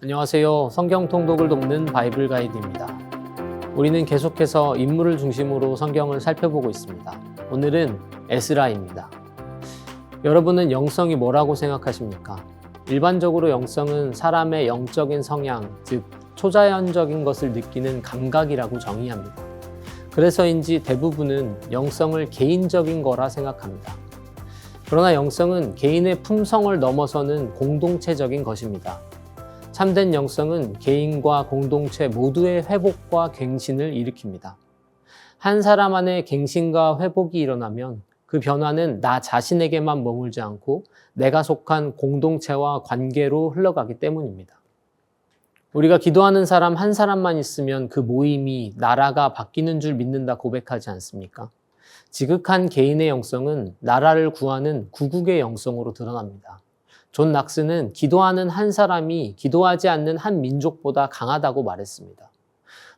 안녕하세요. 성경 통독을 돕는 바이블 가이드입니다. 우리는 계속해서 인물을 중심으로 성경을 살펴보고 있습니다. 오늘은 에스라입니다. 여러분은 영성이 뭐라고 생각하십니까? 일반적으로 영성은 사람의 영적인 성향, 즉 초자연적인 것을 느끼는 감각이라고 정의합니다. 그래서인지 대부분은 영성을 개인적인 거라 생각합니다. 그러나 영성은 개인의 품성을 넘어서는 공동체적인 것입니다. 참된 영성은 개인과 공동체 모두의 회복과 갱신을 일으킵니다. 한 사람 안에 갱신과 회복이 일어나면 그 변화는 나 자신에게만 머물지 않고 내가 속한 공동체와 관계로 흘러가기 때문입니다. 우리가 기도하는 사람 한 사람만 있으면 그 모임이 나라가 바뀌는 줄 믿는다 고백하지 않습니까? 지극한 개인의 영성은 나라를 구하는 구국의 영성으로 드러납니다. 존 낙스는 기도하는 한 사람이 기도하지 않는 한 민족보다 강하다고 말했습니다.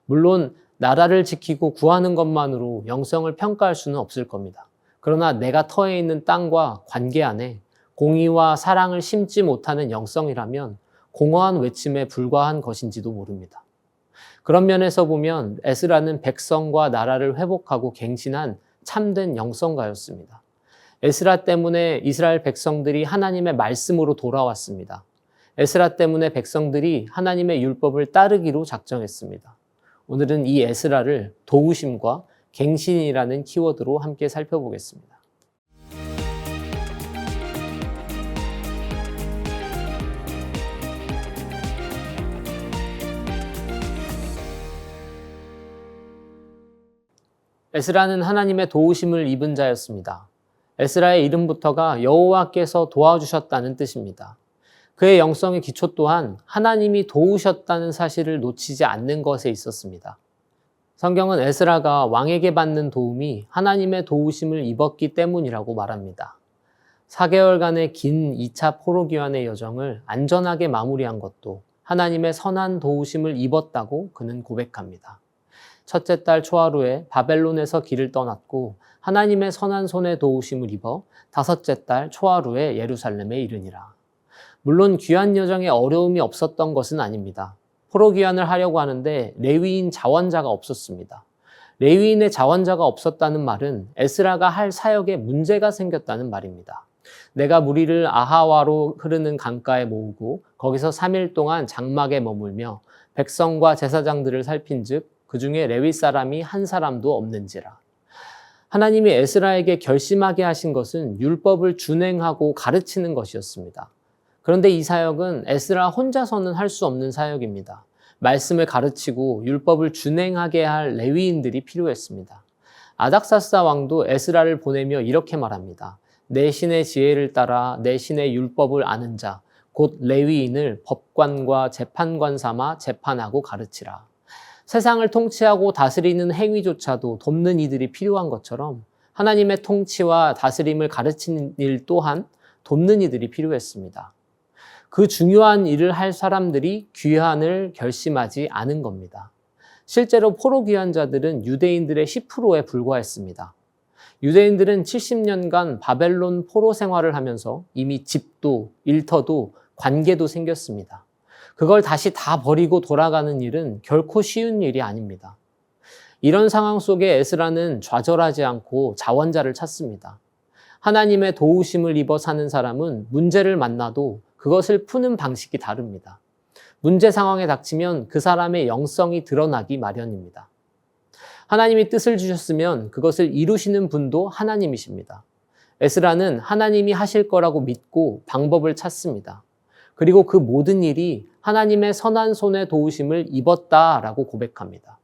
물론 나라를 지키고 구하는 것만으로 영성을 평가할 수는 없을 겁니다. 그러나 내가 터에 있는 땅과 관계 안에 공의와 사랑을 심지 못하는 영성이라면 공허한 외침에 불과한 것인지도 모릅니다. 그런 면에서 보면 에스라는 백성과 나라를 회복하고 갱신한 참된 영성가였습니다. 에스라 때문에 이스라엘 백성들이 하나님의 말씀으로 돌아왔습니다. 에스라 때문에 백성들이 하나님의 율법을 따르기로 작정했습니다. 오늘은 이 에스라를 도우심과 갱신이라는 키워드로 함께 살펴보겠습니다. 에스라는 하나님의 도우심을 입은 자였습니다. 에스라의 이름부터가 여호와께서 도와주셨다는 뜻입니다. 그의 영성의 기초 또한 하나님이 도우셨다는 사실을 놓치지 않는 것에 있었습니다. 성경은 에스라가 왕에게 받는 도움이 하나님의 도우심을 입었기 때문이라고 말합니다. 4개월간의 긴 2차 포로기환의 여정을 안전하게 마무리한 것도 하나님의 선한 도우심을 입었다고 그는 고백합니다. 첫째 달 초하루에 바벨론에서 길을 떠났고 하나님의 선한 손의 도우심을 입어 다섯째 달 초하루에 예루살렘에 이르니라. 물론 귀환 여정에 어려움이 없었던 것은 아닙니다. 포로 귀환을 하려고 하는데 레위인 자원자가 없었습니다. 레위인의 자원자가 없었다는 말은 에스라가 할 사역에 문제가 생겼다는 말입니다. 내가 무리를 아하와로 흐르는 강가에 모으고 거기서 3일 동안 장막에 머물며 백성과 제사장들을 살핀즉 그 중에 레위 사람이 한 사람도 없는지라. 하나님이 에스라에게 결심하게 하신 것은 율법을 준행하고 가르치는 것이었습니다. 그런데 이 사역은 에스라 혼자서는 할 수 없는 사역입니다. 말씀을 가르치고 율법을 준행하게 할 레위인들이 필요했습니다. 아닥사스다 왕도 에스라를 보내며 이렇게 말합니다. 내 신의 지혜를 따라 내 신의 율법을 아는 자, 곧 레위인을 법관과 재판관 삼아 재판하고 가르치라. 세상을 통치하고 다스리는 행위조차도 돕는 이들이 필요한 것처럼 하나님의 통치와 다스림을 가르치는 일 또한 돕는 이들이 필요했습니다. 그 중요한 일을 할 사람들이 귀환을 결심하지 않은 겁니다. 실제로 포로 귀환자들은 유대인들의 10%에 불과했습니다. 유대인들은 70년간 바벨론 포로 생활을 하면서 이미 집도 일터도 관계도 생겼습니다. 그걸 다시 다 버리고 돌아가는 일은 결코 쉬운 일이 아닙니다. 이런 상황 속에 에스라는 좌절하지 않고 자원자를 찾습니다. 하나님의 도우심을 입어 사는 사람은 문제를 만나도 그것을 푸는 방식이 다릅니다. 문제 상황에 닥치면 그 사람의 영성이 드러나기 마련입니다. 하나님이 뜻을 주셨으면 그것을 이루시는 분도 하나님이십니다. 에스라는 하나님이 하실 거라고 믿고 방법을 찾습니다. 그리고 그 모든 일이 하나님의 선한 손의 도우심을 입었다라고 고백합니다.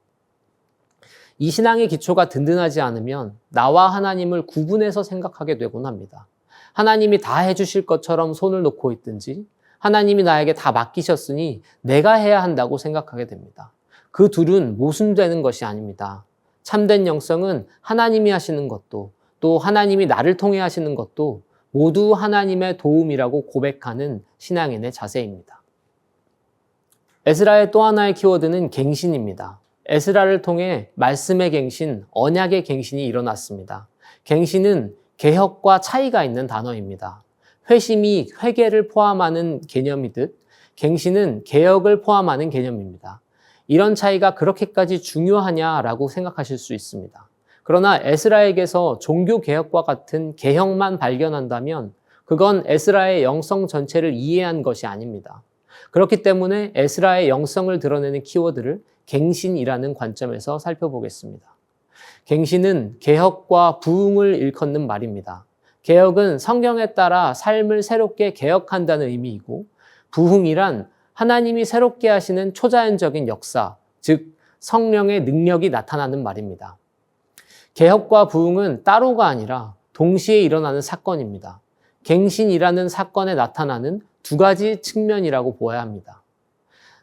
이 신앙의 기초가 든든하지 않으면 나와 하나님을 구분해서 생각하게 되곤 합니다. 하나님이 다 해주실 것처럼 손을 놓고 있든지 하나님이 나에게 다 맡기셨으니 내가 해야 한다고 생각하게 됩니다. 그 둘은 모순되는 것이 아닙니다. 참된 영성은 하나님이 하시는 것도 또 하나님이 나를 통해 하시는 것도 모두 하나님의 도움이라고 고백하는 신앙인의 자세입니다. 에스라의 또 하나의 키워드는 갱신입니다. 에스라를 통해 말씀의 갱신, 언약의 갱신이 일어났습니다. 갱신은 개혁과 차이가 있는 단어입니다. 회심이 회개를 포함하는 개념이듯 갱신은 개혁을 포함하는 개념입니다. 이런 차이가 그렇게까지 중요하냐라고 생각하실 수 있습니다. 그러나 에스라에게서 종교개혁과 같은 개혁만 발견한다면 그건 에스라의 영성 전체를 이해한 것이 아닙니다. 그렇기 때문에 에스라의 영성을 드러내는 키워드를 갱신이라는 관점에서 살펴보겠습니다. 갱신은 개혁과 부흥을 일컫는 말입니다. 개혁은 성경에 따라 삶을 새롭게 개혁한다는 의미이고, 부흥이란 하나님이 새롭게 하시는 초자연적인 역사, 즉 성령의 능력이 나타나는 말입니다. 개혁과 부흥은 따로가 아니라 동시에 일어나는 사건입니다. 갱신이라는 사건에 나타나는 두 가지 측면이라고 보아야 합니다.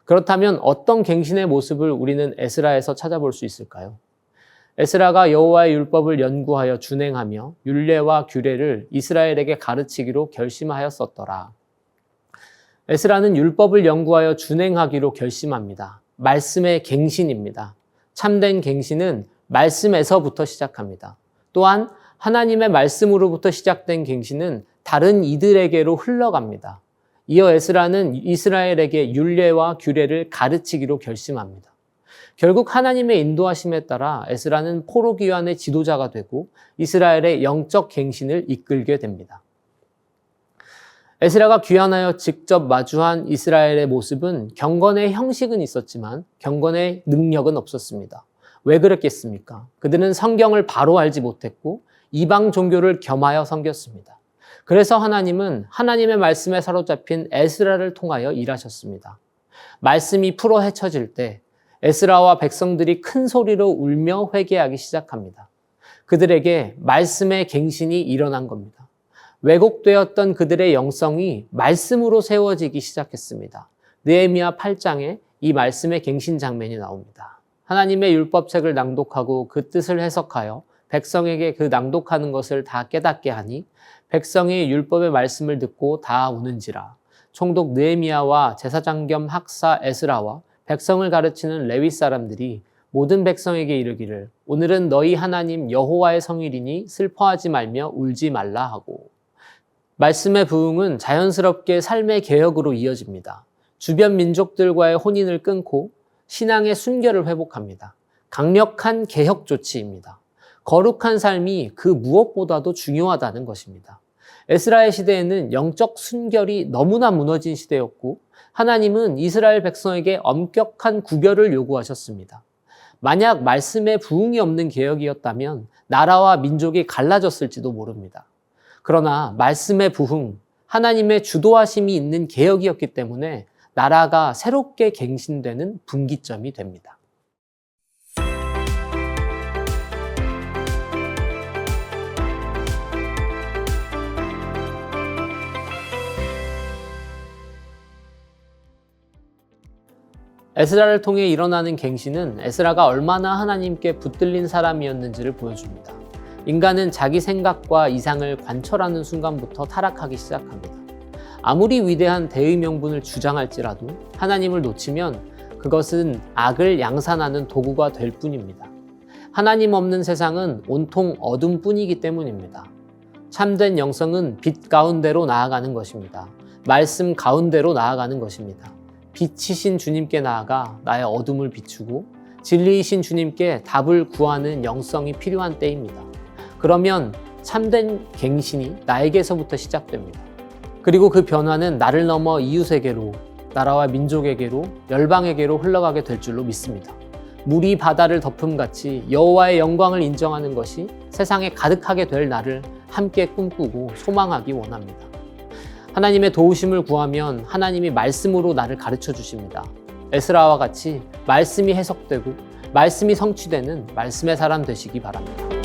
그렇다면 어떤 갱신의 모습을 우리는 에스라에서 찾아볼 수 있을까요? 에스라가 여호와의 율법을 연구하여 준행하며 율례와 규례를 이스라엘에게 가르치기로 결심하였었더라. 에스라는 율법을 연구하여 준행하기로 결심합니다. 말씀의 갱신입니다. 참된 갱신은 말씀에서부터 시작합니다. 또한 하나님의 말씀으로부터 시작된 갱신은 다른 이들에게로 흘러갑니다. 이어 에스라는 이스라엘에게 율례와 규례를 가르치기로 결심합니다. 결국 하나님의 인도하심에 따라 에스라는 포로기환의 지도자가 되고 이스라엘의 영적 갱신을 이끌게 됩니다. 에스라가 귀환하여 직접 마주한 이스라엘의 모습은 경건의 형식은 있었지만 경건의 능력은 없었습니다. 왜 그랬겠습니까? 그들은 성경을 바로 알지 못했고 이방 종교를 겸하여 섬겼습니다. 그래서 하나님은 하나님의 말씀에 사로잡힌 에스라를 통하여 일하셨습니다. 말씀이 풀어 헤쳐질 때 에스라와 백성들이 큰 소리로 울며 회개하기 시작합니다. 그들에게 말씀의 갱신이 일어난 겁니다. 왜곡되었던 그들의 영성이 말씀으로 세워지기 시작했습니다. 느헤미야 8장에 이 말씀의 갱신 장면이 나옵니다. 하나님의 율법책을 낭독하고 그 뜻을 해석하여 백성에게 그 낭독하는 것을 다 깨닫게 하니 백성이 율법의 말씀을 듣고 다 우는지라. 총독 느헤미야와 제사장 겸 학사 에스라와 백성을 가르치는 레위 사람들이 모든 백성에게 이르기를 오늘은 너희 하나님 여호와의 성일이니 슬퍼하지 말며 울지 말라 하고. 말씀의 부흥은 자연스럽게 삶의 개혁으로 이어집니다. 주변 민족들과의 혼인을 끊고 신앙의 순결을 회복합니다. 강력한 개혁 조치입니다. 거룩한 삶이 그 무엇보다도 중요하다는 것입니다. 에스라의 시대에는 영적 순결이 너무나 무너진 시대였고 하나님은 이스라엘 백성에게 엄격한 구별을 요구하셨습니다. 만약 말씀에 부흥이 없는 개혁이었다면 나라와 민족이 갈라졌을지도 모릅니다. 그러나 말씀의 부흥, 하나님의 주도하심이 있는 개혁이었기 때문에 나라가 새롭게 갱신되는 분기점이 됩니다. 에스라를 통해 일어나는 갱신은 에스라가 얼마나 하나님께 붙들린 사람이었는지를 보여줍니다. 인간은 자기 생각과 이상을 관철하는 순간부터 타락하기 시작합니다. 아무리 위대한 대의 명분을 주장할지라도 하나님을 놓치면 그것은 악을 양산하는 도구가 될 뿐입니다. 하나님 없는 세상은 온통 어둠뿐이기 때문입니다. 참된 영성은 빛 가운데로 나아가는 것입니다. 말씀 가운데로 나아가는 것입니다. 빛이신 주님께 나아가 나의 어둠을 비추고 진리이신 주님께 답을 구하는 영성이 필요한 때입니다. 그러면 참된 갱신이 나에게서부터 시작됩니다. 그리고 그 변화는 나를 넘어 이웃에게로, 나라와 민족에게로, 열방에게로 흘러가게 될 줄로 믿습니다. 물이 바다를 덮음같이 여호와의 영광을 인정하는 것이 세상에 가득하게 될 날을 함께 꿈꾸고 소망하기 원합니다. 하나님의 도우심을 구하면 하나님이 말씀으로 나를 가르쳐 주십니다. 에스라와 같이 말씀이 해석되고 말씀이 성취되는 말씀의 사람 되시기 바랍니다.